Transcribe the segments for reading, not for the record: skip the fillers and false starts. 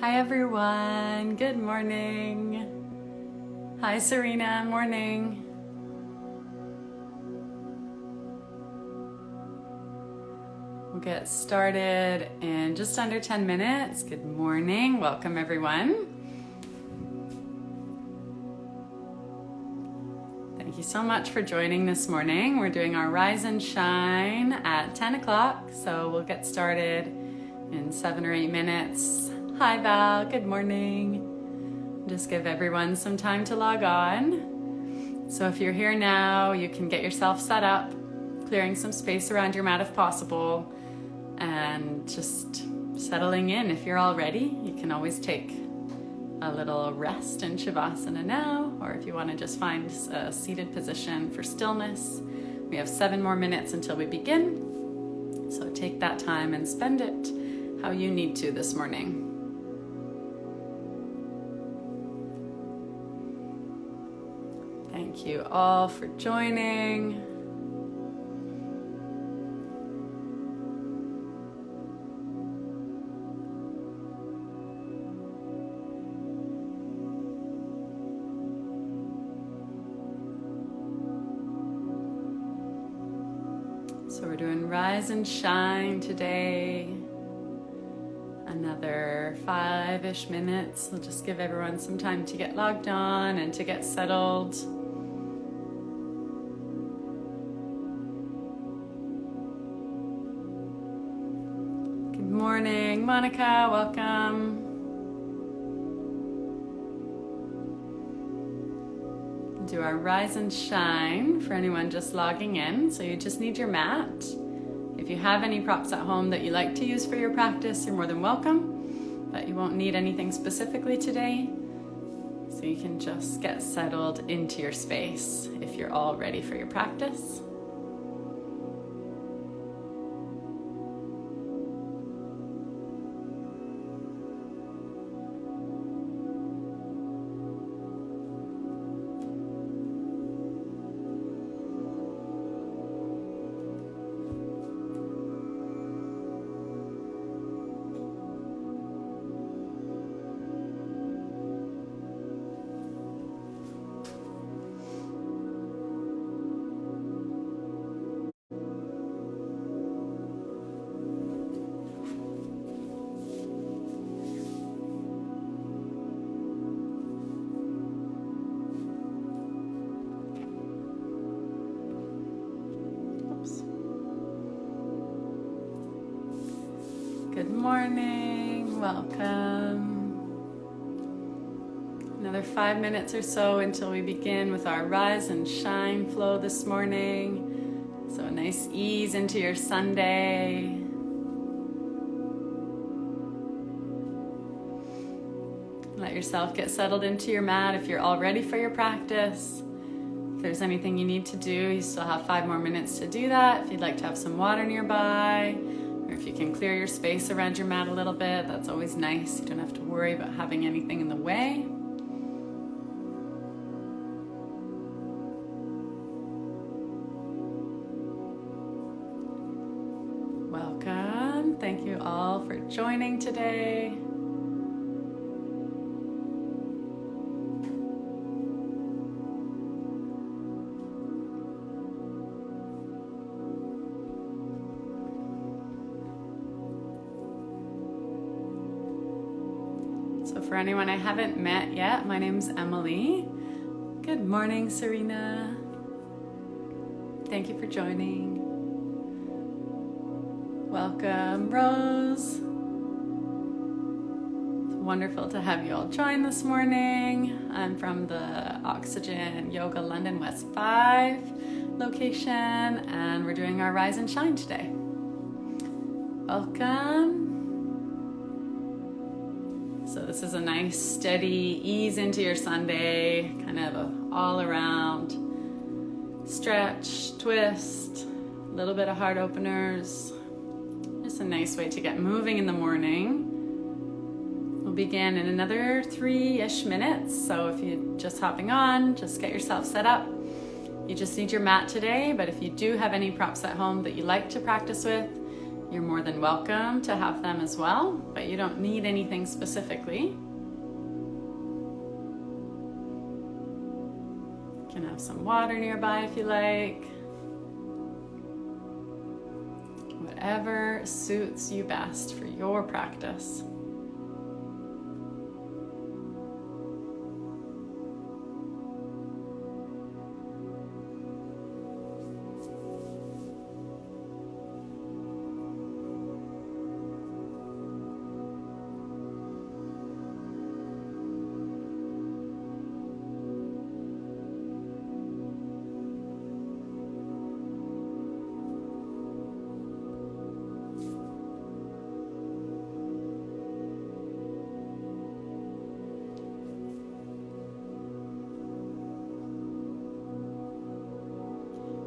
Hi everyone, good morning. Hi Serena, morning. We'll get started in just under 10 minutes. Good morning, welcome everyone. Thank you so much for joining this morning. We're doing our Rise and Shine at 10 o'clock, so we'll get started in 7 or 8 minutes. Hi Val, good morning. Just give everyone some time to log on. So if you're here now, you can get yourself set up, clearing some space around your mat if possible, and just settling in. If you're all ready, you can always take a little rest in Shavasana now, or if you want to just find a seated position for stillness. We have 7 more minutes until we begin, so take that time and spend it how you need to this morning. Thank you all for joining. So we're doing Rise and Shine today. Another 5-ish minutes. We'll just give everyone some time to get logged on and to get settled. Good morning, Monica, welcome. Do our Rise and Shine for anyone just logging in. So you just need your mat. If you have any props at home that you like to use for your practice, you're more than welcome, but you won't need anything specifically today. So you can just get settled into your space if you're all ready for your practice. Good morning, welcome. Another 5 minutes or so until we begin with our Rise and Shine flow this morning. So a nice ease into your Sunday. Let yourself get settled into your mat if you're all ready for your practice. If there's anything you need to do, you still have 5 more minutes to do that. If you'd like to have some water nearby, if you can clear your space around your mat a little bit, that's always nice. You don't have to worry about having anything in the way. Welcome. Thank you all for joining today. For anyone I haven't met yet, my name's Emily. Good morning, Serena. Thank you for joining. Welcome, Rose. It's wonderful to have you all join this morning. I'm from the Oxygen Yoga London West 5 location, and we're doing our Rise and Shine today. Welcome. So this is a nice steady ease into your Sunday, kind of a all around stretch, twist, a little bit of heart openers. Just a nice way to get moving in the morning. We'll begin in another 3-ish minutes. So if you're just hopping on, just get yourself set up. You just need your mat today, but if you do have any props at home that you like to practice with, you're more than welcome to have them as well, but you don't need anything specifically. You can have some water nearby if you like. Whatever suits you best for your practice.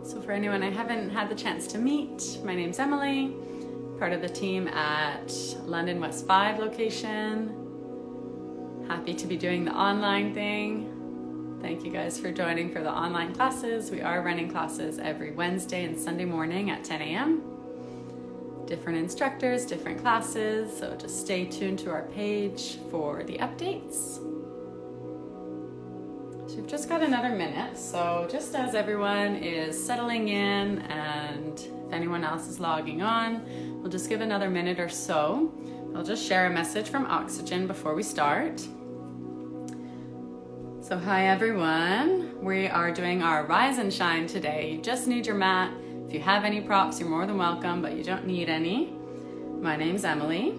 So for anyone I haven't had the chance to meet, my name's Emily, part of the team at London West 5 location. Happy to be doing the online thing. Thank you guys for joining for the online classes. We are running classes every Wednesday and Sunday morning at 10 a.m. Different instructors, different classes, so just stay tuned to our page for the updates. So we've just got another minute, so just as everyone is settling in and if anyone else is logging on, we'll just give another minute or so. I'll just share a message from Oxygen before we start. So hi everyone, we are doing our Rise and Shine today. You just need your mat. If you have any props, you're more than welcome, but you don't need any. My name's Emily.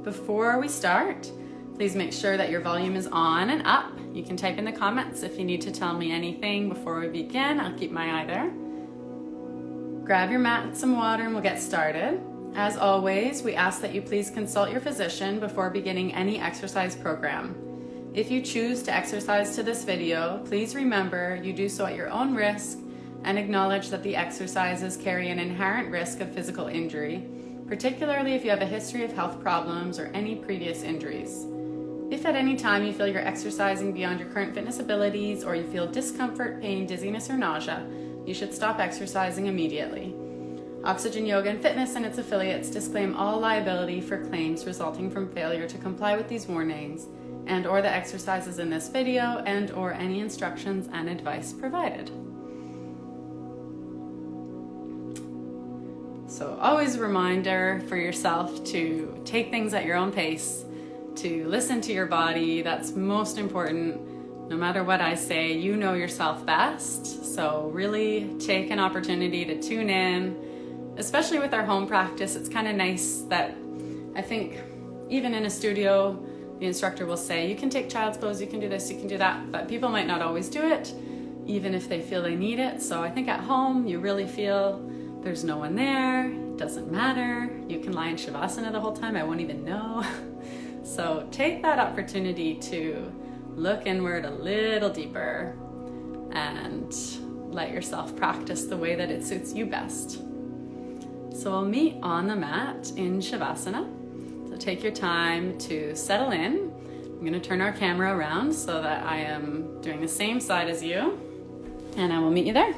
Before we start, please make sure that your volume is on and up. You can type in the comments if you need to tell me anything before we begin. I'll keep my eye there. Grab your mat and some water and we'll get started. As always, we ask that you please consult your physician before beginning any exercise program. If you choose to exercise to this video, please remember you do so at your own risk and acknowledge that the exercises carry an inherent risk of physical injury, particularly if you have a history of health problems or any previous injuries. If at any time you feel you're exercising beyond your current fitness abilities or you feel discomfort, pain, dizziness, or nausea, you should stop exercising immediately. Oxygen Yoga and Fitness and its affiliates disclaim all liability for claims resulting from failure to comply with these warnings and or the exercises in this video and or any instructions and advice provided. So always a reminder for yourself to take things at your own pace, to listen to your body. That's most important. No matter what I say, you know yourself best. So really take an opportunity to tune in, especially with our home practice. It's kind of nice that I think even in a studio, the instructor will say, you can take child's pose, you can do this, you can do that, but people might not always do it, even if they feel they need it. So I think at home, you really feel there's no one there, it doesn't matter. You can lie in Shavasana the whole time, I won't even know. So take that opportunity to look inward a little deeper and let yourself practice the way that it suits you best. So we'll meet on the mat in Shavasana. So take your time to settle in. I'm going to turn our camera around so that I am doing the same side as you, and I will meet you there.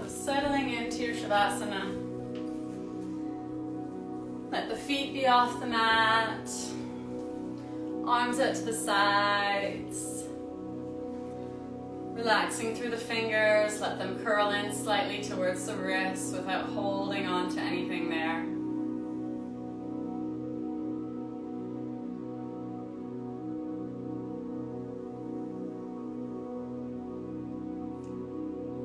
Settling into your Shavasana. Let the feet be off the mat. Arms out to the sides. Relaxing through the fingers. Let them curl in slightly towards the wrists without holding on to anything there.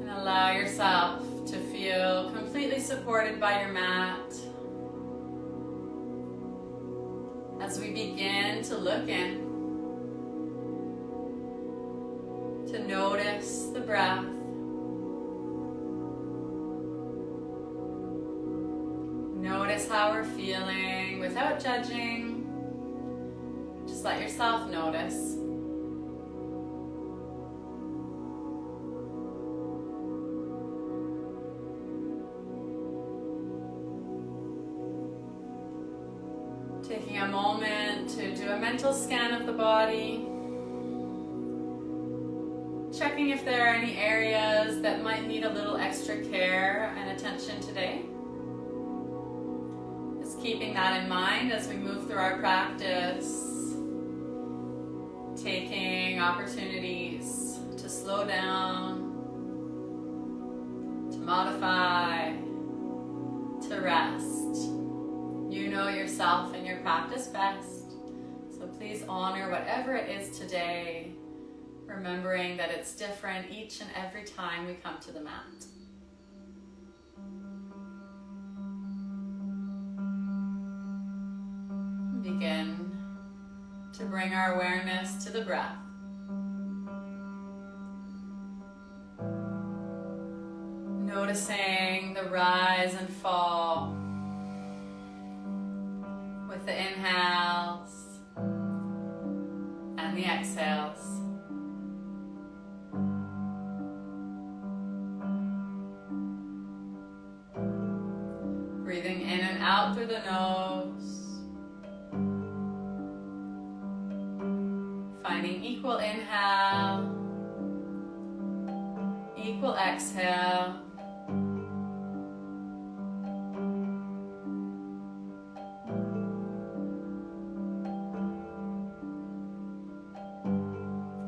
And allow yourself to feel completely supported by your mat as we begin to look in, to notice the breath, notice how we're feeling without judging. Just let yourself notice. Taking a moment to do a mental scan of the body. Checking if there are any areas that might need a little extra care and attention today. Just keeping that in mind as we move through our practice. Taking opportunities to slow down, to modify, to rest. You know yourself and your practice best, so please honor whatever it is today, remembering that it's different each and every time we come to the mat. Begin to bring our awareness to the breath. Noticing the rise and fall with the inhales and the exhales. Breathing in and out through the nose. Finding equal inhale, equal exhale.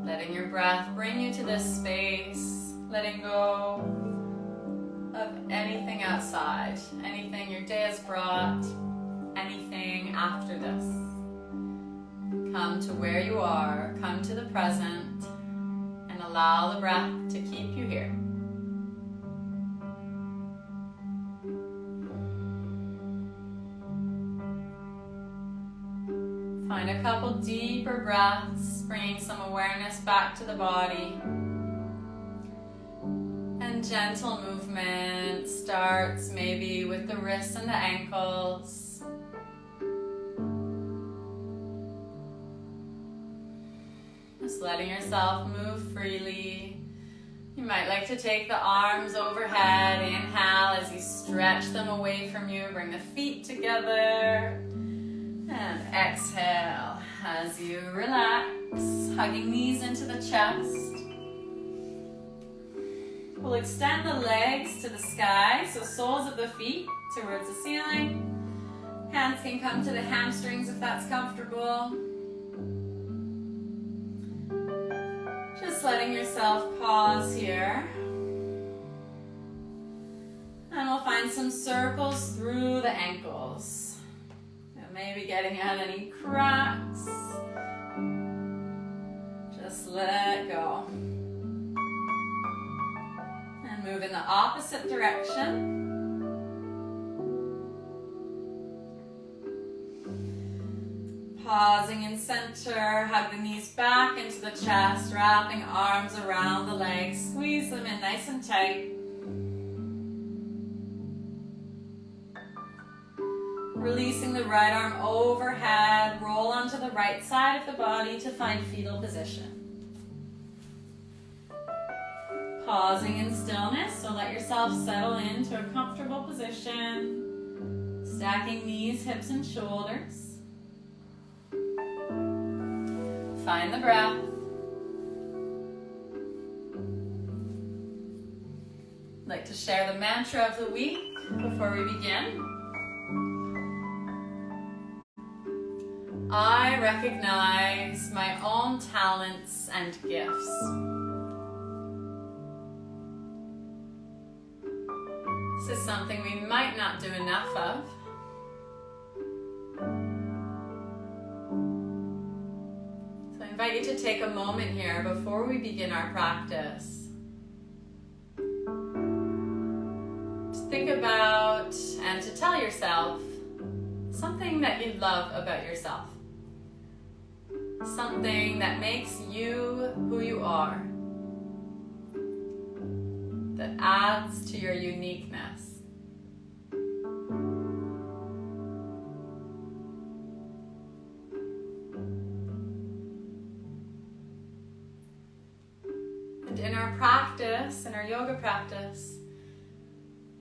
Letting your breath bring you to this space, letting go of anything outside, anything your day has brought, anything after this. Come to where you are, come to the present, and allow the breath to keep you here. Find a couple deeper breaths, bringing some awareness back to the body. And gentle movement starts maybe with the wrists and the ankles. Just letting yourself move freely. You might like to take the arms overhead. Inhale as you stretch them away from you. Bring the feet together. And exhale as you relax, hugging knees into the chest. We'll extend the legs to the sky, so soles of the feet towards the ceiling. Hands can come to the hamstrings if that's comfortable. Just letting yourself pause here. And we'll find some circles through the ankles. Maybe getting out any cracks. Just let go. And move in the opposite direction. Pausing in center, hug the knees back into the chest, wrapping arms around the legs. Squeeze them in nice and tight. Releasing the right arm overhead, roll onto the right side of the body to find fetal position. Pausing in stillness, so let yourself settle into a comfortable position. Stacking knees, hips, and shoulders. Find the breath. I'd like to share the mantra of the week before we begin. I recognize my own talents and gifts. This is something we might not do enough of. So I invite you to take a moment here before we begin our practice. To think about and to tell yourself something that you love about yourself. Something that makes you who you are, that adds to your uniqueness. And in our practice, in our yoga practice,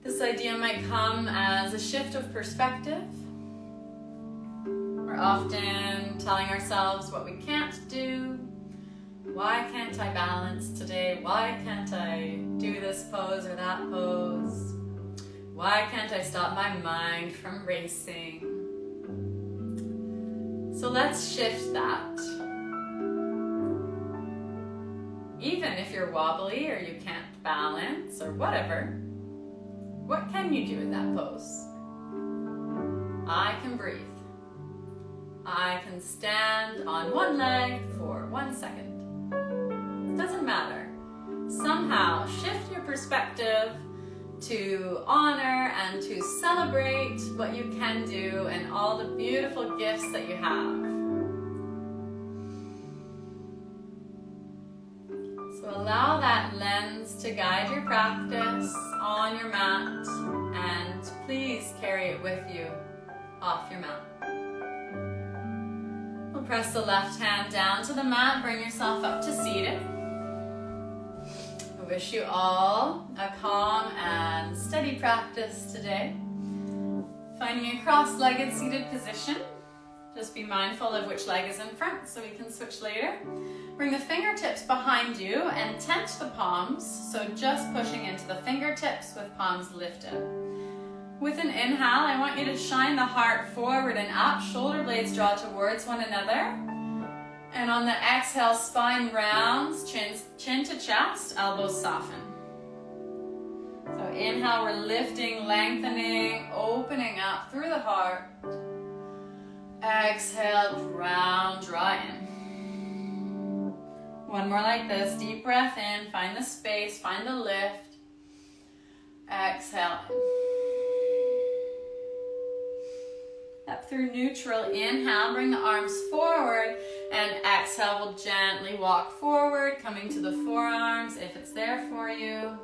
this idea might come as a shift of perspective, or We're often telling ourselves what we can't do. Why can't I balance today? Why can't I do this pose or that pose? Why can't I stop my mind from racing? So let's shift that. Even if you're wobbly or you can't balance or whatever, what can you do in that pose? I can breathe. I can stand on one leg for 1 second. It doesn't matter. Somehow shift your perspective to honor and to celebrate what you can do and all the beautiful gifts that you have. So allow that lens to guide your practice on your mat, and please carry it with you off your mat. We'll press the left hand down to the mat, bring yourself up to seated. I wish you all a calm and steady practice today. Finding a cross-legged seated position. Just be mindful of which leg is in front so we can switch later. Bring the fingertips behind you and tent the palms, so just pushing into the fingertips with palms lifted. With an inhale, I want you to shine the heart forward and up, shoulder blades draw towards one another. And on the exhale, spine rounds, chin to chest, elbows soften. So inhale, we're lifting, lengthening, opening up through the heart. Exhale, round, draw in. One more like this, deep breath in, find the space, find the lift. Exhale. Up through neutral, inhale, bring the arms forward, and exhale, we'll gently walk forward, coming to the forearms if it's there for you.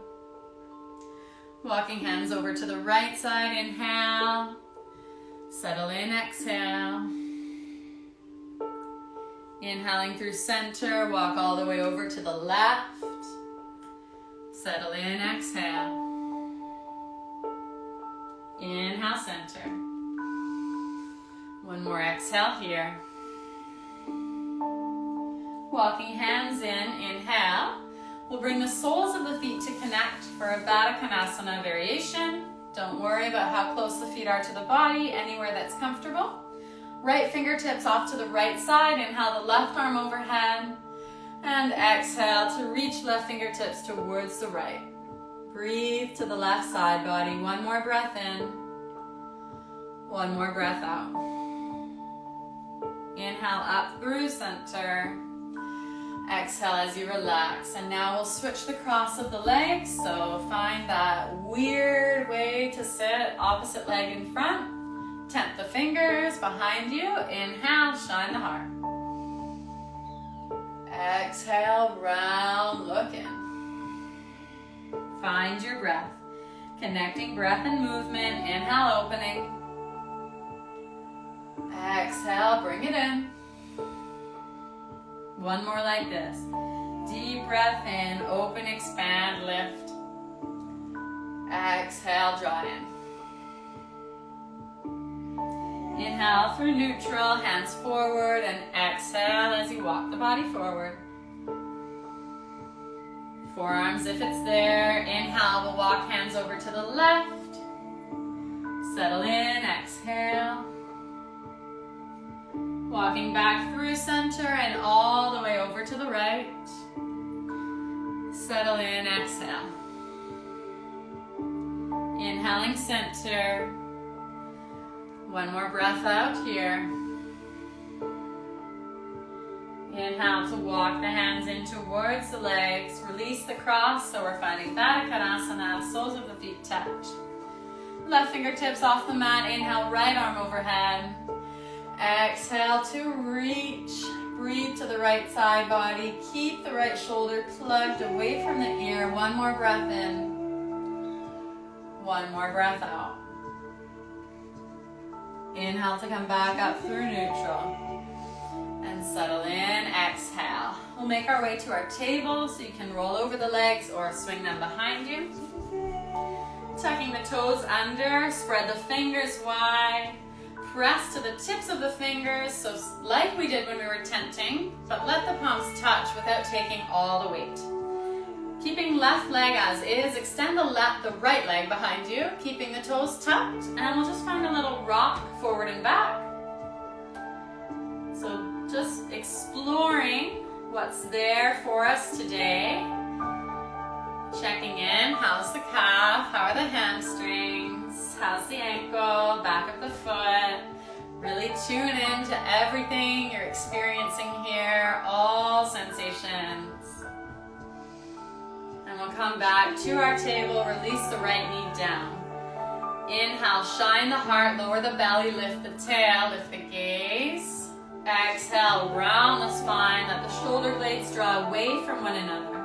Walking hands over to the right side, inhale. Settle in, exhale. Inhaling through center, walk all the way over to the left. Settle in, exhale. Inhale, center. One more exhale here. Walking hands in, inhale. We'll bring the soles of the feet to connect for a Baddha Konasana variation. Don't worry about how close the feet are to the body, anywhere that's comfortable. Right fingertips off to the right side. Inhale the left arm overhead. And exhale to reach left fingertips towards the right. Breathe to the left side body. One more breath in. One more breath out. Inhale up through center. Exhale as you relax. And now we'll switch the cross of the legs. So find that weird way to sit, opposite leg in front. Tent the fingers behind you. Inhale, shine the heart. Exhale, round, look in. Find your breath. Connecting breath and movement. Inhale, opening. Exhale, bring it in. One more like this. Deep breath in, open, expand, lift. Exhale, draw in. Inhale through neutral, hands forward, and exhale as you walk the body forward. Forearms if it's there. Inhale, we'll walk hands over to the left. Settle in, exhale. Walking back through center and all the way over to the right. Settle in, exhale. Inhaling center. One more breath out here. Inhale to walk the hands in towards the legs. Release the cross, so we're finding Baddha Konasana, soles of the feet touch. Left fingertips off the mat. Inhale, right arm overhead. Exhale to reach. Breathe to the right side body. Keep the right shoulder plugged away from the ear. One more breath in. One more breath out. Inhale to come back up through neutral. And settle in, exhale. We'll make our way to our table so you can roll over the legs or swing them behind you. Tucking the toes under, spread the fingers wide. press to the tips of the fingers, so like we did when we were tenting, but let the palms touch without taking all the weight. Keeping left leg as is, extend the right leg behind you, keeping the toes tucked, and we'll just find a little rock forward and back. So just exploring what's there for us today. Checking in, how's the calf, how are the hamstrings, how's the ankle, back of the foot. Really tune in to everything you're experiencing here, all sensations. And we'll come back to our table, release the right knee down. Inhale, shine the heart, lower the belly, lift the tail, lift the gaze. Exhale, round the spine, let the shoulder blades draw away from one another.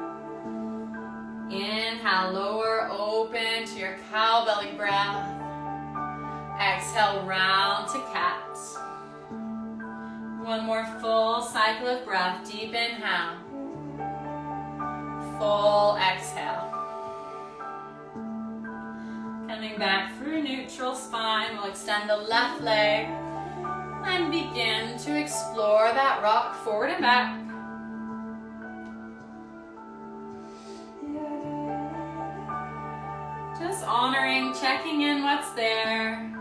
Inhale, lower, open to your cow belly breath. Exhale, round to cat. One more full cycle of breath. Deep inhale. Full exhale. Coming back through neutral spine, we'll extend the left leg and begin to explore that rock forward and back. Just honoring, checking in what's there.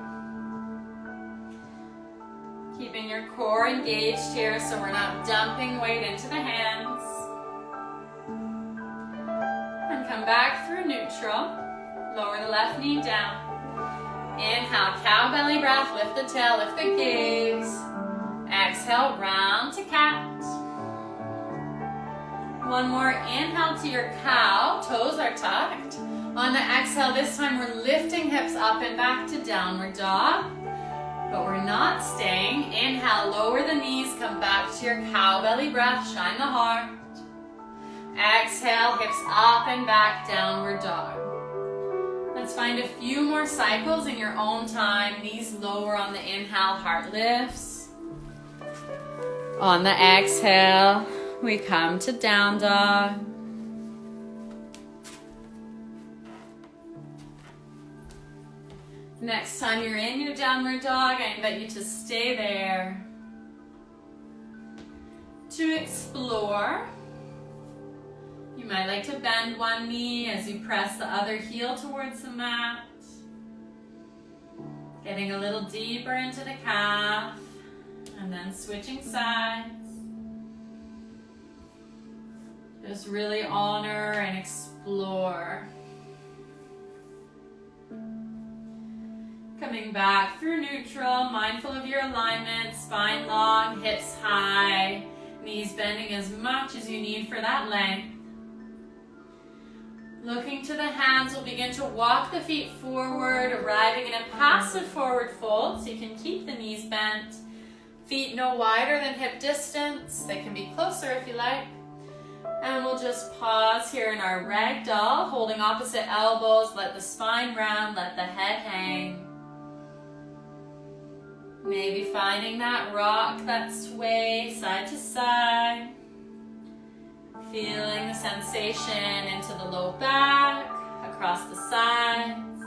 Keeping your core engaged here so we're not dumping weight into the hands. And come back through neutral. Lower the left knee down. Inhale, cow belly breath, lift the tail, lift the gaze. Exhale, round to cat. One more, inhale to your cow, toes are tucked. On the exhale, this time we're lifting hips up and back to downward dog. But we're not staying. Inhale, lower the knees, come back to your cow belly breath, shine the heart. Exhale, hips up and back, downward dog. Let's find a few more cycles in your own time. Knees lower on the inhale, heart lifts. On the exhale, we come to down dog. Next time you're in your downward dog, I invite you to stay there. To explore, you might like to bend one knee as you press the other heel towards the mat. Getting a little deeper into the calf, and then switching sides. Just really honor and explore. Coming back through neutral, mindful of your alignment, spine long, hips high, knees bending as much as you need for that length. Looking to the hands, we'll begin to walk the feet forward, arriving in a passive forward fold, so you can keep the knees bent. Feet no wider than hip distance. They can be closer if you like. And we'll just pause here in our ragdoll, holding opposite elbows, let the spine round, let the head hang. Maybe finding that rock, that sway side to side. Feeling the sensation into the low back, across the sides.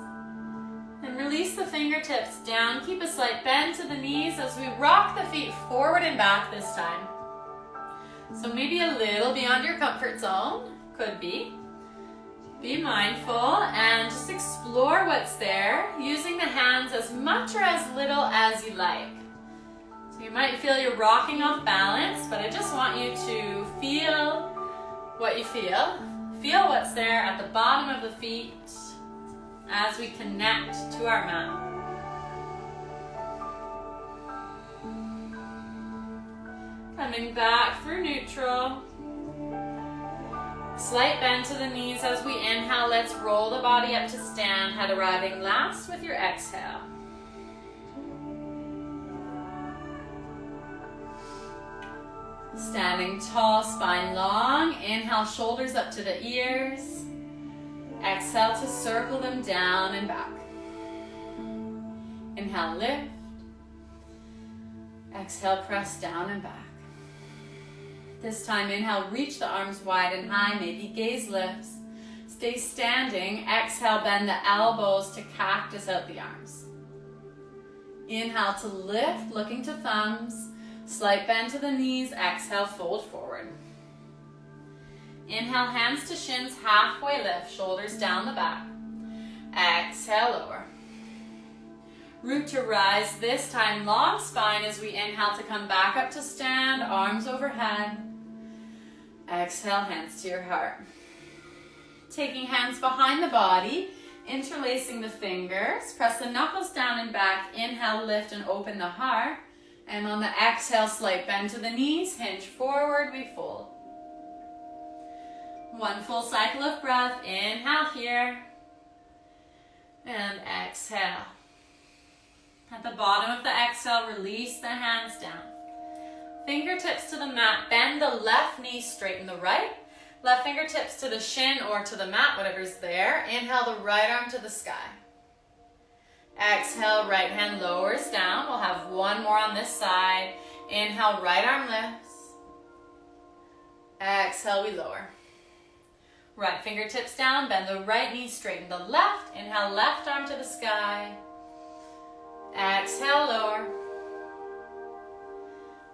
And release the fingertips down. Keep a slight bend to the knees as we rock the feet forward and back this time. So maybe a little beyond your comfort zone, could be. Be mindful and just explore what's there, using the hands as much or as little as you like. So you might feel you're rocking off balance, but I just want you to feel what you feel. Feel what's there at the bottom of the feet as we connect to our mat. Coming back through neutral. Slight bend to the knees as we inhale. Let's roll the body up to stand, head arriving last with your exhale. Standing tall, spine long. Inhale, shoulders up to the ears. Exhale to circle them down and back. Inhale, lift. Exhale, press down and back. This time, inhale, reach the arms wide and high, maybe gaze lifts. Stay standing. Exhale, bend the elbows to cactus out the arms. Inhale to lift, looking to thumbs. Slight bend to the knees. Exhale, fold forward. Inhale, hands to shins, halfway lift, shoulders down the back. Exhale, lower. Root to rise, this time long spine as we inhale to come back up to stand, arms overhead. Exhale, hands to your heart. Taking hands behind the body, interlacing the fingers, press the knuckles down and back. Inhale, lift and open the heart. And on the exhale, slight bend to the knees, hinge forward, we fold. One full cycle of breath. Inhale here. And exhale. At the bottom of the exhale, release the hands down. Fingertips to the mat. Bend the left knee, straighten the right. Left fingertips to the shin or to the mat, whatever's there. Inhale the right arm to the sky. Exhale, right hand lowers down. We'll have one more on this side. Inhale, right arm lifts. Exhale, we lower. Right fingertips down, bend the right knee, straighten the left. Inhale, left arm to the sky. Exhale, lower.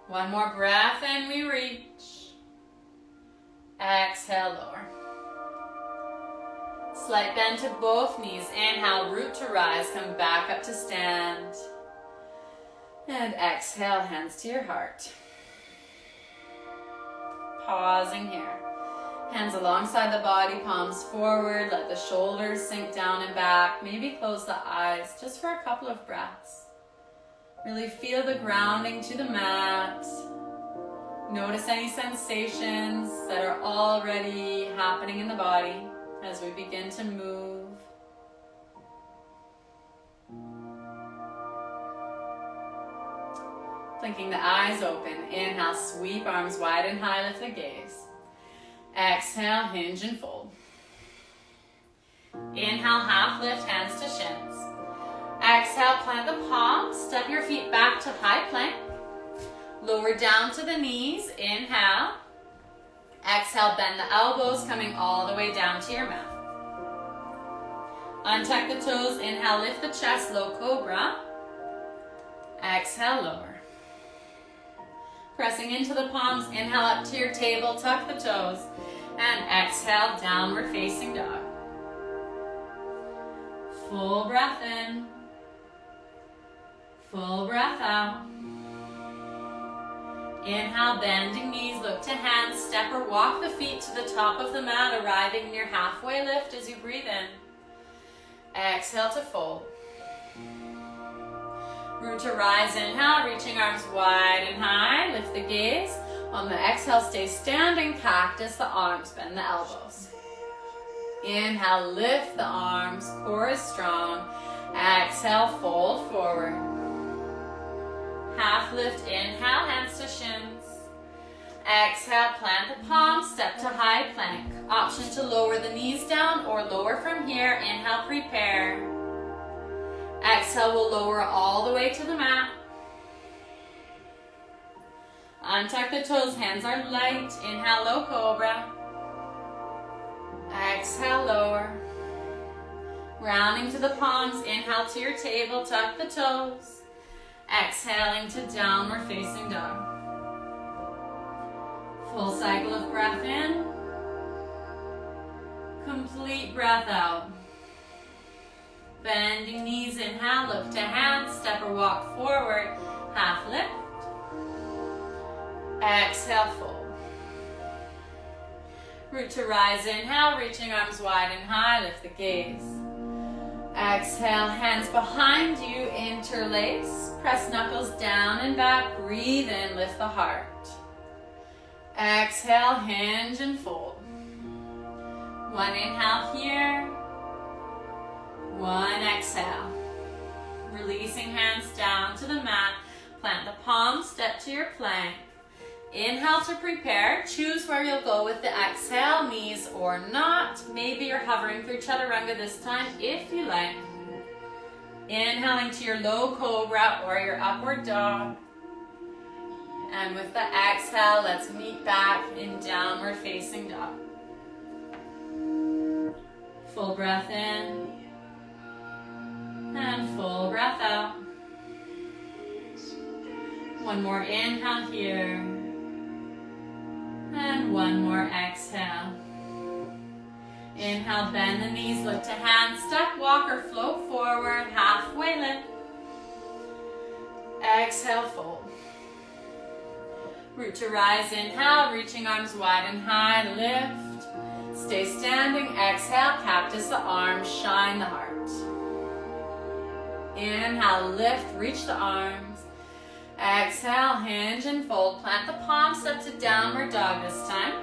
One more breath and we reach. Exhale, lower. Slight bend to both knees. Inhale, root to rise, come back up to stand. And exhale, hands to your heart. Pausing here. Hands alongside the body, palms forward. Let the shoulders sink down and back. Maybe close the eyes just for a couple of breaths. Really feel the grounding to the mat. Notice any sensations that are already happening in the body as we begin to move. Blinking the eyes open. Inhale, sweep arms wide and high, lift the gaze. Exhale, hinge and fold. Inhale, half lift, hands to shins. Exhale, plant the palms, step your feet back to high plank. Lower down to the knees, inhale. Exhale, bend the elbows, coming all the way down to your mat. Untuck the toes, inhale, lift the chest, low cobra. Exhale, lower. Pressing into the palms, inhale up to your table, tuck the toes. And exhale, downward facing dog. Full breath in. Full breath out. Inhale, bending knees, look to hands, step or walk the feet to the top of the mat, arriving near halfway lift as you breathe in. Exhale to fold. Root to rise, inhale, reaching arms wide and high, lift the gaze. On the exhale, stay standing, cactus the arms, bend the elbows. Inhale, lift the arms, core is strong. Exhale, fold forward. Half lift, inhale, hands to shins. Exhale, plant the palms, step to high plank. Option to lower the knees down or lower from here. Inhale, prepare. Exhale, we'll lower all the way to the mat. Untuck the toes, hands are light. Inhale, low cobra. Exhale, lower. Rounding to the palms, inhale to your table, tuck the toes. Exhaling to downward facing dog. Full cycle of breath in. Complete breath out. Bending knees, inhale, look to hands, step or walk forward, half lift. Exhale, fold. Root to rise, inhale, reaching arms wide and high, lift the gaze. Exhale, hands behind you, interlace. Press knuckles down and back, breathe in, lift the heart. Exhale, hinge and fold. One inhale here. One exhale. Releasing hands down to the mat. Plant the palms, step to your plank. Inhale to prepare. Choose where you'll go with the exhale, knees or not. Maybe you're hovering through chaturanga this time if you like. Inhaling to your low cobra or your upward dog. And with the exhale, let's meet back in downward facing dog. Full breath in. And full breath out. One more inhale here. And one more exhale. Inhale, bend the knees, look to hand, step, walk, or float forward, halfway lift. Exhale, fold. Root to rise, inhale, reaching arms wide and high, lift. Stay standing, exhale, cactus the arms, shine the heart. Inhale, lift, reach the arms. Exhale, hinge and fold, plant the palms, step to downward dog this time.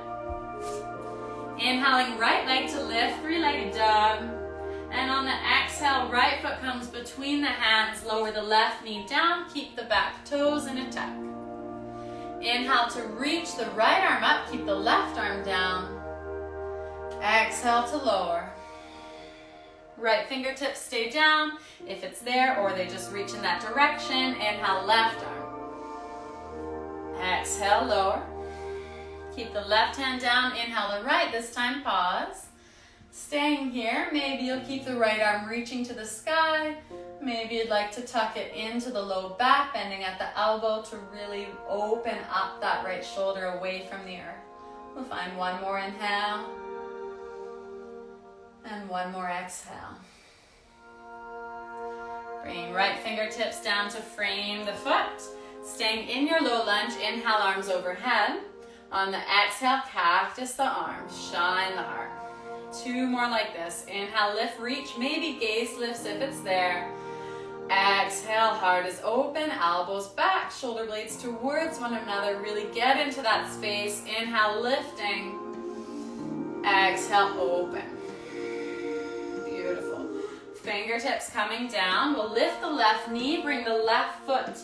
Inhaling, right leg to lift, three-legged dog. And on the exhale, right foot comes between the hands, lower the left knee down, keep the back toes in a tuck. Inhale to reach the right arm up, keep the left arm down. Exhale to lower. Right fingertips stay down if it's there, or they just reach in that direction. Inhale, left arm. Exhale, lower. Keep the left hand down, inhale the right, this time pause. Staying here, maybe you'll keep the right arm reaching to the sky. Maybe you'd like to tuck it into the low back, bending at the elbow to really open up that right shoulder away from the earth. We'll find one more inhale. And one more exhale. Bringing right fingertips down to frame the foot. Staying in your low lunge, inhale, arms overhead. On the exhale, cactus the arms, shine the heart. Two more like this. Inhale, lift, reach, maybe gaze lifts if it's there. Exhale, heart is open, elbows back, shoulder blades towards one another. Really get into that space. Inhale, lifting. Exhale, open. Beautiful. Fingertips coming down. We'll lift the left knee, bring the left foot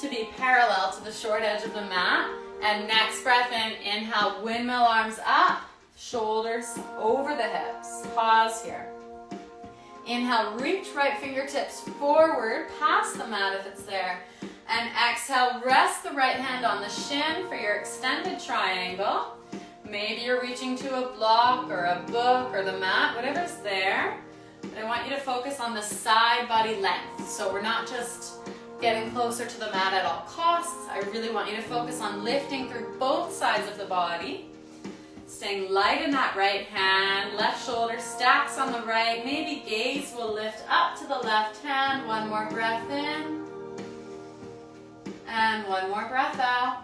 to be parallel to the short edge of the mat. And next breath in, inhale, windmill arms up, shoulders over the hips. Pause here. Inhale, reach right fingertips forward, past the mat if it's there. And exhale, rest the right hand on the shin for your extended triangle. Maybe you're reaching to a block or a book or the mat, whatever's there. But I want you to focus on the side body length. So we're not just getting closer to the mat at all costs. I really want you to focus on lifting through both sides of the body. Staying light in that right hand, left shoulder stacks on the right. Maybe gaze will lift up to the left hand. One more breath in. And one more breath out.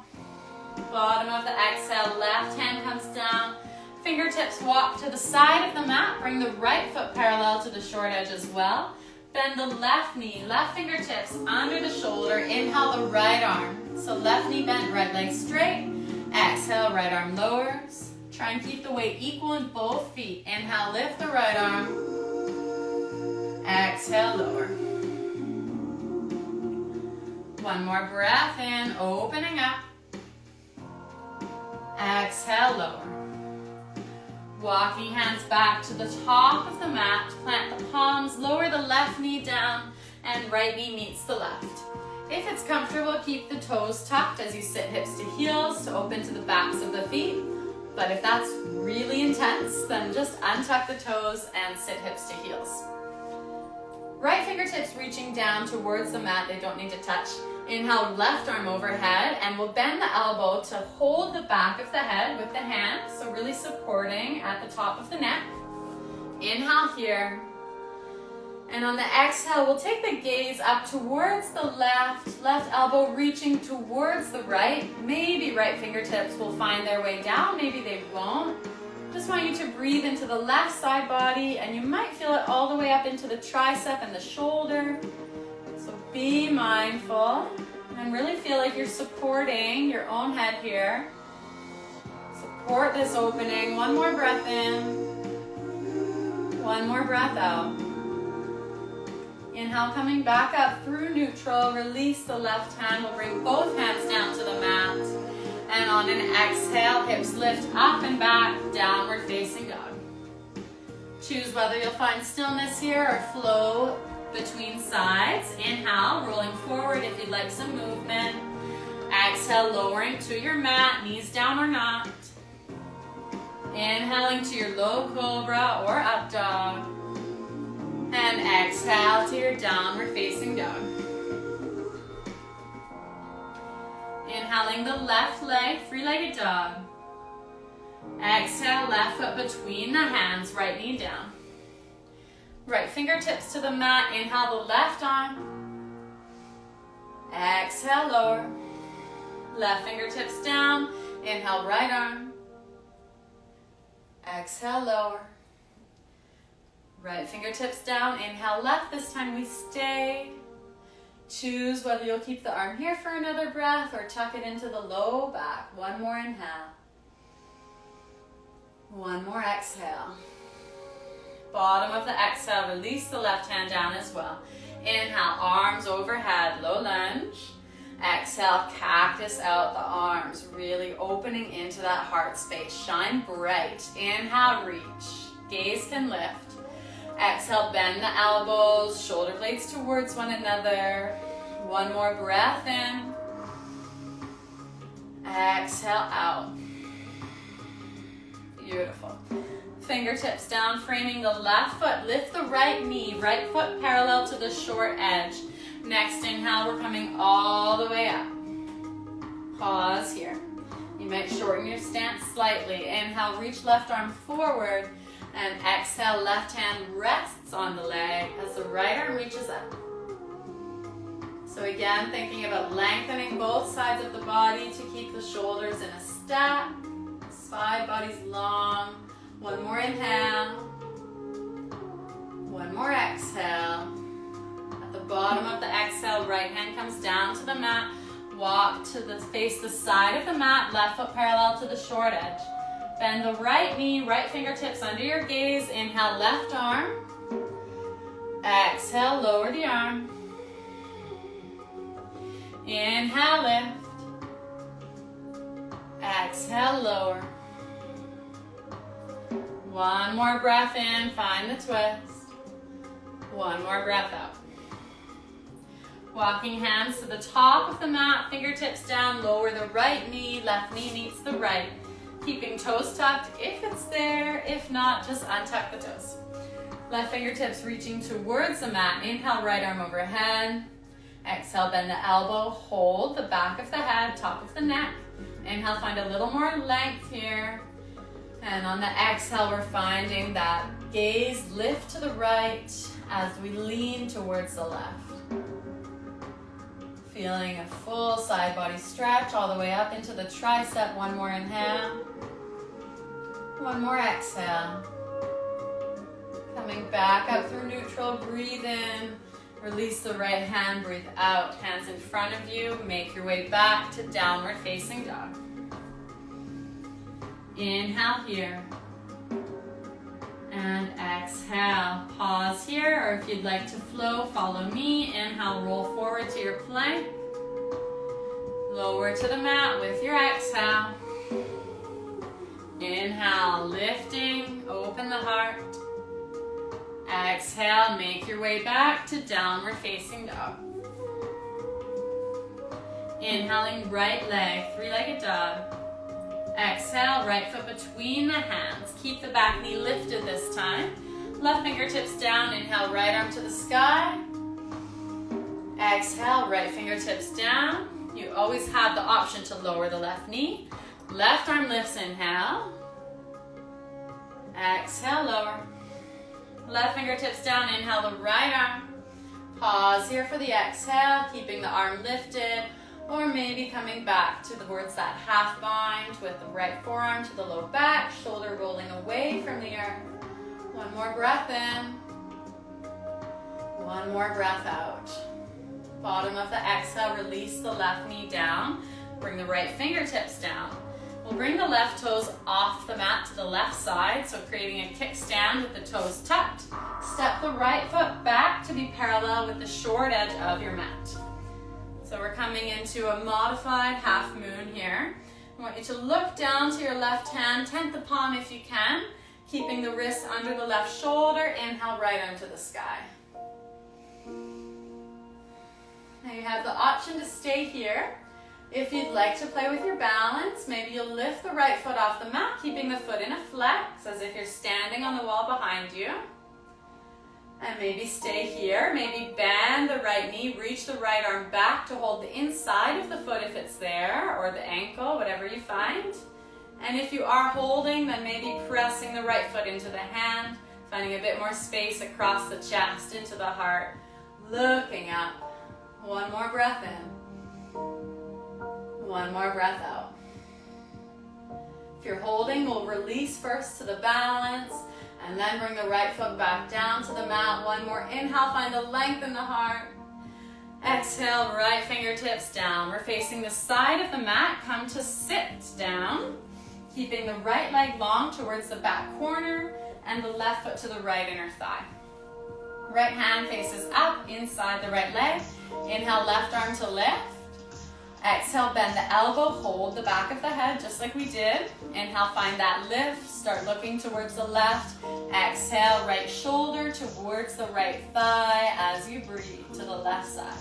Bottom of the exhale, left hand comes down. Fingertips walk to the side of the mat. Bring the right foot parallel to the short edge as well. Bend the left knee, left fingertips under the shoulder. Inhale the right arm. So left knee bent, right leg straight. Exhale, right arm lowers. Try and keep the weight equal in both feet. Inhale, lift the right arm. Exhale, lower. One more breath in, opening up. Exhale, lower. Walking hands back to the top of the mat. Plant the palms, lower the left knee down, and right knee meets the left. If it's comfortable, keep the toes tucked as you sit hips to heels to open to the backs of the feet. But if that's really intense, then just untuck the toes and sit hips to heels. Right fingertips reaching down towards the mat, they don't need to touch. Inhale, left arm overhead, and we'll bend the elbow to hold the back of the head with the hands, so really supporting at the top of the neck. Inhale here. And on the exhale, we'll take the gaze up towards the left elbow reaching towards the right. Maybe right fingertips will find their way down, maybe they won't. Just want you to breathe into the left side body, and you might feel it all the way up into the tricep and the shoulder. So be mindful and really feel like you're supporting your own head here. Support this opening. One more breath in. One more breath out. Inhale, coming back up through neutral. Release the left hand. We'll bring both hands down to the mat. And on an exhale, hips lift up and back, downward facing dog. Choose whether you'll find stillness here or flow between sides. Inhale, rolling forward if you'd like some movement. Exhale, lowering to your mat, knees down or not. Inhaling to your low cobra or up dog. And exhale to your downward facing dog. Inhaling the left leg, three-legged dog. Exhale, left foot between the hands, right knee down. Right fingertips to the mat. Inhale the left arm. Exhale, lower. Left fingertips down. Inhale, right arm. Exhale, lower. Right fingertips down. Inhale, left. This time we stay. Choose whether you'll keep the arm here for another breath or tuck it into the low back. One more inhale. One more exhale. Bottom of the exhale, release the left hand down as well. Inhale, arms overhead, low lunge. Exhale, cactus out the arms, really opening into that heart space. Shine bright. Inhale, reach. Gaze can lift. Exhale, bend the elbows, shoulder blades towards one another. One more breath in. Exhale out. Beautiful. Fingertips down, framing the left foot. Lift the right knee, right foot parallel to the short edge. Next inhale, we're coming all the way up. Pause here. You might shorten your stance slightly. Inhale, reach left arm forward. And exhale, left hand rests on the leg as the right arm reaches up. So again, thinking about lengthening both sides of the body to keep the shoulders in a stack. Spine, body's long. One more inhale. One more exhale. At the bottom of the exhale, right hand comes down to the mat. Walk to face the side of the mat, left foot parallel to the short edge. Bend the right knee, right fingertips under your gaze. Inhale, left arm. Exhale, lower the arm. Inhale, lift. Exhale, lower. One more breath in, find the twist. One more breath out. Walking hands to the top of the mat, fingertips down, lower the right knee, left knee meets the right. Keeping toes tucked if it's there, if not, just untuck the toes. Left fingertips reaching towards the mat. Inhale, right arm overhead. Exhale, bend the elbow, hold the back of the head, top of the neck. Inhale, find a little more length here. And on the exhale, we're finding that gaze lift to the right as we lean towards the left. Feeling a full side body stretch all the way up into the tricep. One more inhale. One more exhale. Coming back up through neutral, breathe in. Release the right hand, breathe out. Hands in front of you. Make your way back to downward facing dog. Inhale here. And exhale. Pause here, or if you'd like to flow, follow me. Inhale, roll forward to your plank. Lower to the mat with your exhale. Inhale, lifting, open the heart. Exhale, make your way back to downward facing dog. Inhaling, right leg, three-legged dog. Exhale, right foot between the hands. Keep the back knee lifted this time. Left fingertips down, inhale, right arm to the sky. Exhale, right fingertips down. You always have the option to lower the left knee. Left arm lifts, inhale. Exhale, lower. Left fingertips down, inhale the right arm. Pause here for the exhale, keeping the arm lifted, or maybe coming back towards that half bind with the right forearm to the low back, shoulder rolling away from the earth. One more breath in. One more breath out. Bottom of the exhale, release the left knee down. Bring the right fingertips down. We'll bring the left toes off the mat to the left side, so creating a kickstand with the toes tucked. Step the right foot back to be parallel with the short edge of your mat. So we're coming into a modified half moon here. I want you to look down to your left hand, tent the palm if you can, keeping the wrists under the left shoulder. Inhale, right arm to the sky. Now you have the option to stay here. If you'd like to play with your balance, maybe you'll lift the right foot off the mat, keeping the foot in a flex as if you're standing on the wall behind you. And maybe stay here. Maybe bend the right knee, reach the right arm back to hold the inside of the foot if it's there, or the ankle, whatever you find. And if you are holding, then maybe pressing the right foot into the hand, finding a bit more space across the chest, into the heart, looking up. One more breath in. One more breath out. If you're holding, we'll release first to the balance, and then bring the right foot back down to the mat. One more inhale, find the length in the heart. Exhale, right fingertips down. We're facing the side of the mat. Come to sit down, keeping the right leg long towards the back corner and the left foot to the right inner thigh. Right hand faces up inside the right leg. Inhale, left arm to lift. Exhale, bend the elbow, hold the back of the head just like we did. Inhale, find that lift, start looking towards the left. Exhale, right shoulder towards the right thigh as you breathe to the left side.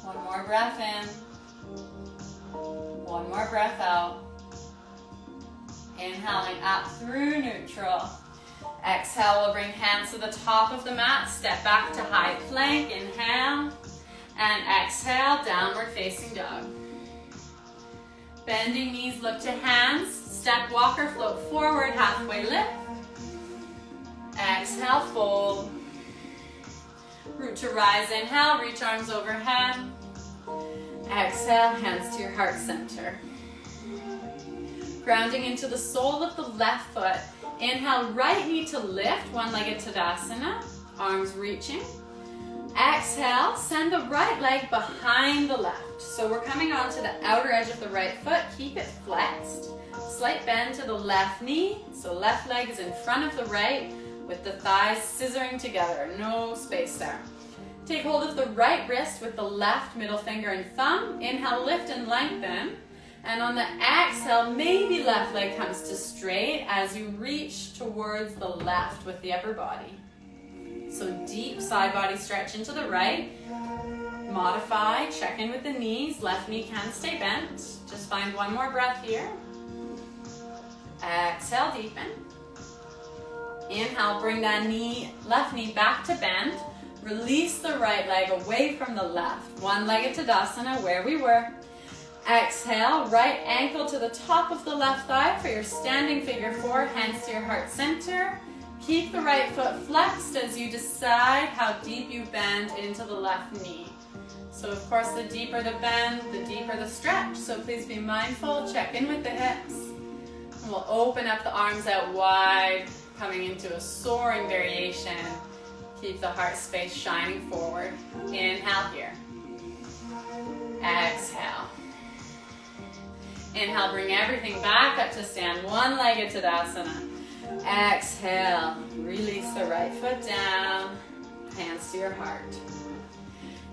One more breath in. One more breath out. Inhaling up through neutral. Exhale, we'll bring hands to the top of the mat, step back to high plank, inhale. And exhale, downward facing dog. Bending knees, look to hands. Step walker, float forward, halfway lift. Exhale, fold. Root to rise, inhale, reach arms overhead. Exhale, hands to your heart center. Grounding into the sole of the left foot. Inhale, right knee to lift, one-legged Tadasana, arms reaching. Exhale, send the right leg behind the left. So we're coming onto the outer edge of the right foot. Keep it flexed. Slight bend to the left knee. So left leg is in front of the right with the thighs scissoring together. No space there. Take hold of the right wrist with the left middle finger and thumb. Inhale, lift and lengthen. And on the exhale, maybe left leg comes to straight as you reach towards the left with the upper body. So deep side body stretch into the right. Modify, check in with the knees. Left knee can stay bent. Just find one more breath here. Exhale, deepen. Inhale, bring that left knee back to bend. Release the right leg away from the left. One-legged Tadasana, where we were. Exhale, right ankle to the top of the left thigh for your standing figure four, hands to your heart center. Keep the right foot flexed as you decide how deep you bend into the left knee. So of course, the deeper the bend, the deeper the stretch. So please be mindful, check in with the hips. And we'll open up the arms out wide, coming into a soaring variation. Keep the heart space shining forward. Inhale here. Exhale. Inhale, bring everything back up to stand, one-legged Tadasana. Exhale, release the right foot down, hands to your heart.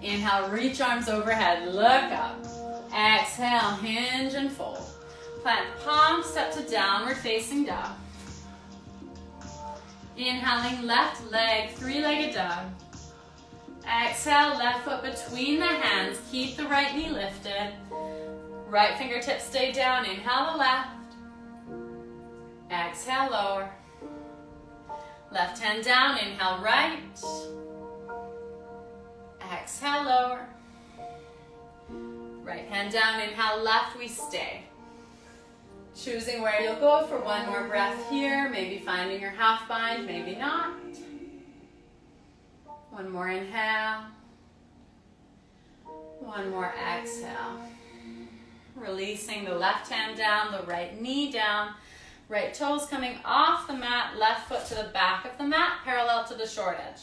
Inhale, reach arms overhead, look up. Exhale, hinge and fold. Plant palms, step to downward facing dog. Inhaling, left leg, three-legged dog. Exhale, left foot between the hands, keep the right knee lifted. Right fingertips stay down, inhale the left. Exhale, lower. Left hand down, inhale right. Exhale, lower. Right hand down, inhale left, we stay. Choosing where you'll go for one more breath here, maybe finding your half bind, maybe not. One more inhale. One more exhale. Releasing the left hand down, the right knee down. Right toes coming off the mat, left foot to the back of the mat, parallel to the short edge.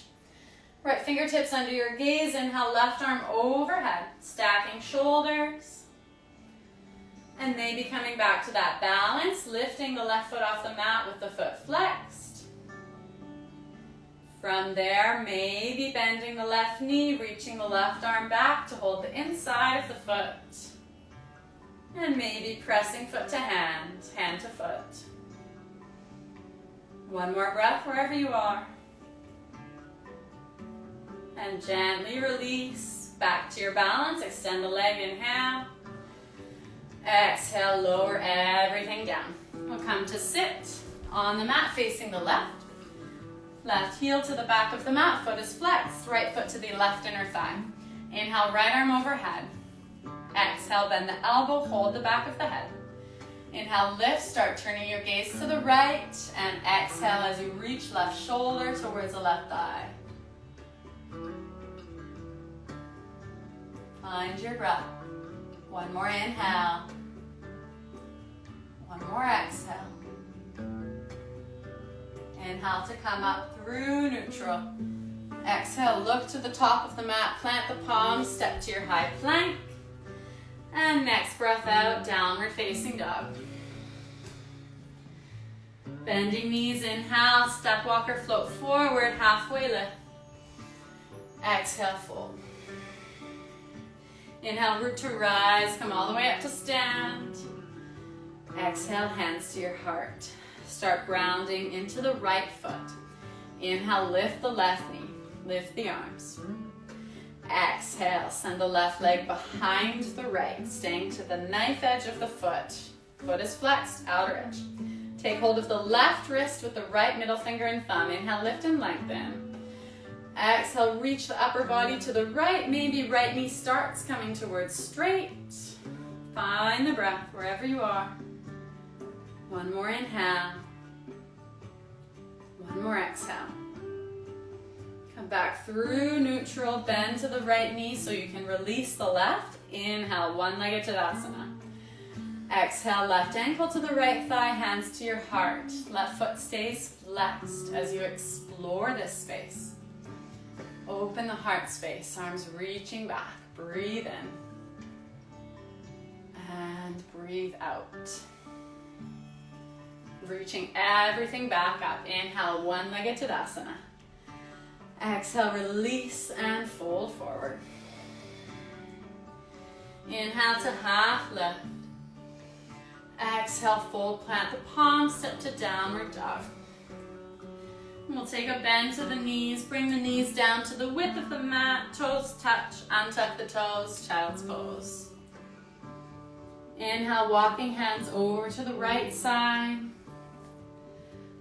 Right fingertips under your gaze, inhale, left arm overhead, stacking shoulders. And maybe coming back to that balance, lifting the left foot off the mat with the foot flexed. From there, maybe bending the left knee, reaching the left arm back to hold the inside of the foot. And maybe pressing foot to hand, hand to foot. One more breath wherever you are. And gently release back to your balance. Extend the leg, inhale. Exhale, lower everything down. We'll come to sit on the mat facing the left. Left heel to the back of the mat, foot is flexed, right foot to the left inner thigh. Inhale, right arm overhead. Exhale, bend the elbow, hold the back of the head. Inhale, lift, start turning your gaze to the right, and exhale as you reach left shoulder towards the left thigh. Find your breath. One more inhale. One more exhale. Inhale to come up through neutral. Exhale, look to the top of the mat, plant the palms, step to your high plank. And next breath out, downward facing dog. Bending knees, inhale, step walker, float forward, halfway lift. Exhale, fold. Inhale, root to rise, come all the way up to stand. Exhale, hands to your heart. Start grounding into the right foot. Inhale, lift the left knee, lift the arms. Exhale, send the left leg behind the right, staying to the knife edge of the foot. Foot is flexed, outer edge. Take hold of the left wrist with the right middle finger and thumb. Inhale, lift and lengthen. Exhale, reach the upper body to the right. Maybe right knee starts coming towards straight. Find the breath wherever you are. One more inhale. One more exhale. Come back through neutral, bend to the right knee so you can release the left. Inhale, one-legged Tadasana. Exhale, left ankle to the right thigh, hands to your heart. Left foot stays flexed as you explore this space. Open the heart space, arms reaching back. Breathe in. And breathe out. Reaching everything back up. Inhale, one-legged Tadasana. Exhale, release and fold forward. Inhale to half lift. Exhale, fold, plant the palms, step to downward dog. We'll take a bend to the knees, bring the knees down to the width of the mat, toes touch, untuck the toes, child's pose. Inhale, walking hands over to the right side.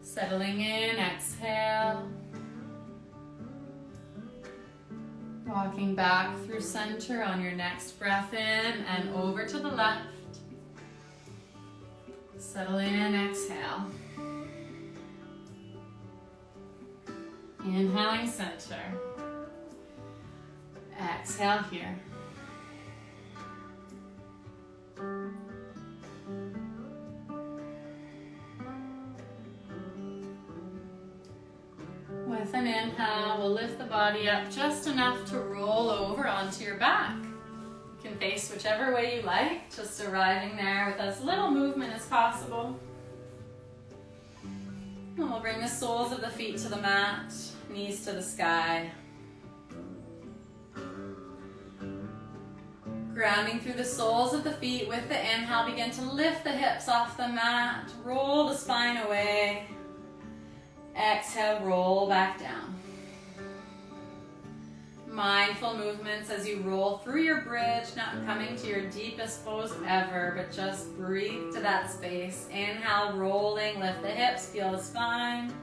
Settling in, exhale. Walking back through center on your next breath in and over to the left. Settle in, exhale. Inhaling center. Exhale here. With an inhale, we'll lift the body up just enough to roll over onto your back. You can face whichever way you like, just arriving there with as little movement as possible. And we'll bring the soles of the feet to the mat, knees to the sky. Grounding through the soles of the feet with the inhale, begin to lift the hips off the mat, roll the spine away. Exhale, roll back down. Mindful movements as you roll through your bridge, not coming to your deepest pose ever, but just breathe to that space. Inhale, rolling, lift the hips, feel the spine.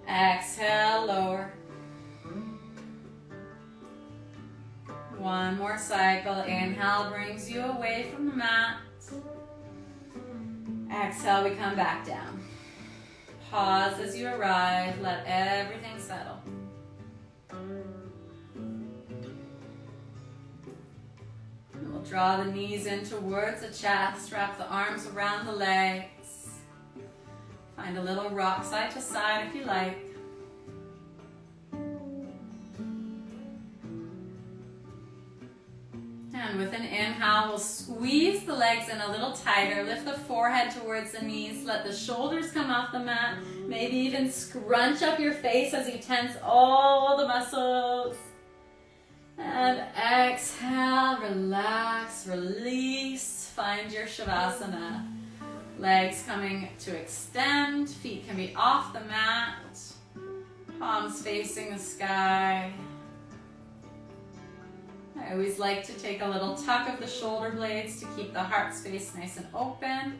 Exhale, lower. One more cycle. Inhale brings you away from the mat. Exhale, we come back down. Pause as you arrive, let everything settle. And we'll draw the knees in towards the chest, wrap the arms around the legs. Find a little rock side to side if you like. And with an inhale, we'll squeeze the legs in a little tighter. Lift the forehead towards the knees. Let the shoulders come off the mat. Maybe even scrunch up your face as you tense all the muscles. And exhale, relax, release. Find your Shavasana. Legs coming to extend. Feet can be off the mat. Palms facing the sky. I always like to take a little tuck of the shoulder blades to keep the heart space nice and open.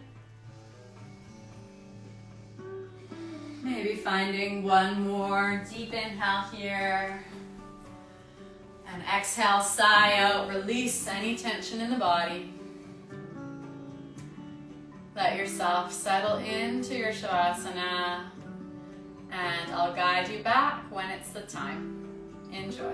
Maybe finding one more deep inhale here. And exhale, sigh out, release any tension in the body. Let yourself settle into your Shavasana, and I'll guide you back when it's the time. Enjoy.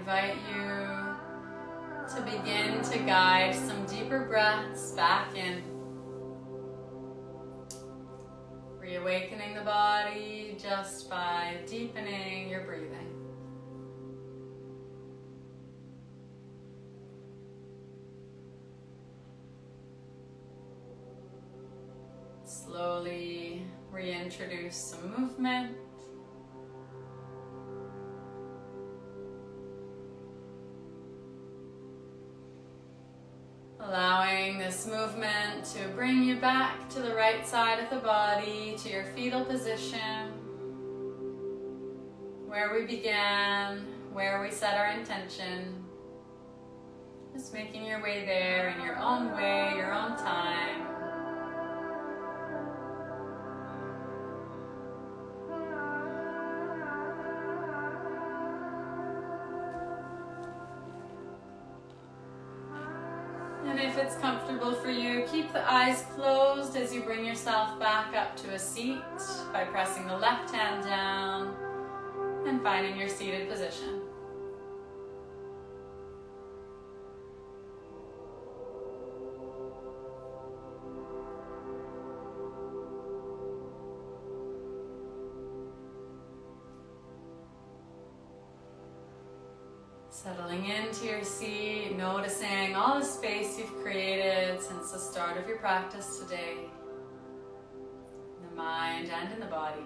invite you to begin to guide some deeper breaths back in. Reawakening the body just by deepening your breathing. Slowly reintroduce some movement. Allowing this movement to bring you back to the right side of the body, to your fetal position, where we began, where we set our intention. Just making your way there in your own way, your own time. And if it's comfortable for you, keep the eyes closed as you bring yourself back up to a seat by pressing the left hand down and finding your seated position. Settling into your seat, noticing all the space you've created since the start of your practice today, in the mind and in the body.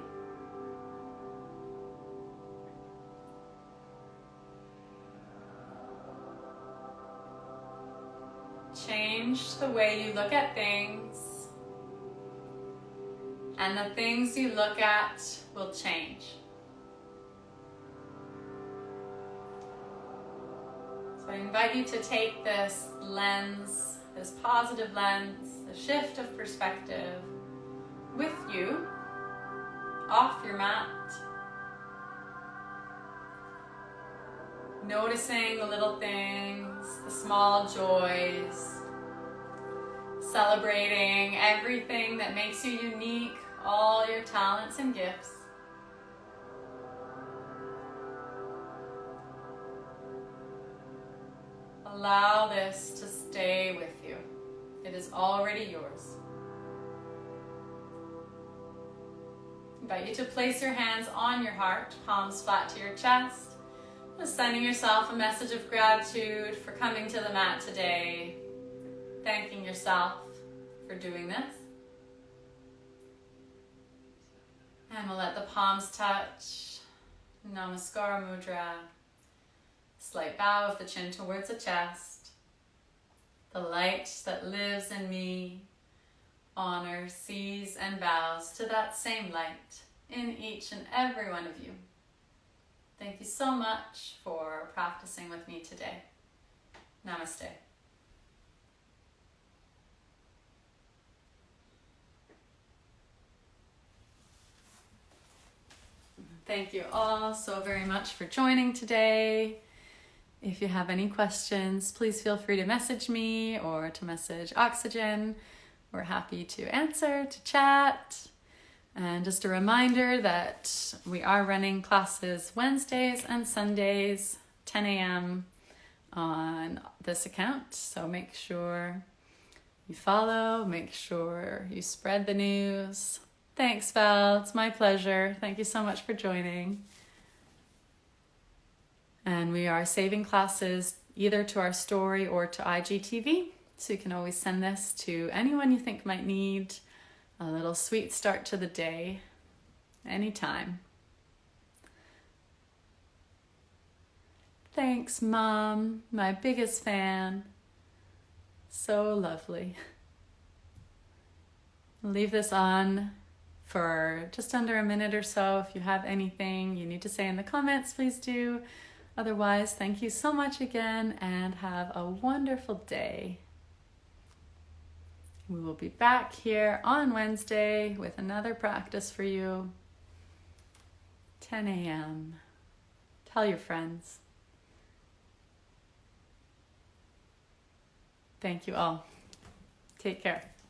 Change the way you look at things, and the things you look at will change. I invite you to take this lens, this positive lens, a shift of perspective with you off your mat. Noticing the little things, the small joys, celebrating everything that makes you unique, all your talents and gifts. Allow this to stay with you. It is already yours. I invite you to place your hands on your heart, palms flat to your chest, just sending yourself a message of gratitude for coming to the mat today, thanking yourself for doing this. And we'll let the palms touch. Namaskar Mudra. Slight bow of the chin towards the chest. The light that lives in me honors, sees, and bows to that same light in each and every one of you. Thank you so much for practicing with me today. Namaste. Thank you all so very much for joining today. If you have any questions, please feel free to message me or to message Oxygen. We're happy to answer, to chat. And just a reminder that we are running classes Wednesdays and Sundays, 10 a.m. on this account. So make sure you follow, make sure you spread the news. Thanks, Val. It's my pleasure. Thank you so much for joining. And we are saving classes either to our story or to IGTV. So you can always send this to anyone you think might need a little sweet start to the day, anytime. Thanks, Mom, my biggest fan. So lovely. I'll leave this on for just under a minute or so. If you have anything you need to say in the comments, please do. Otherwise, thank you so much again and have a wonderful day. We will be back here on Wednesday with another practice for you. 10 a.m. Tell your friends. Thank you all. Take care.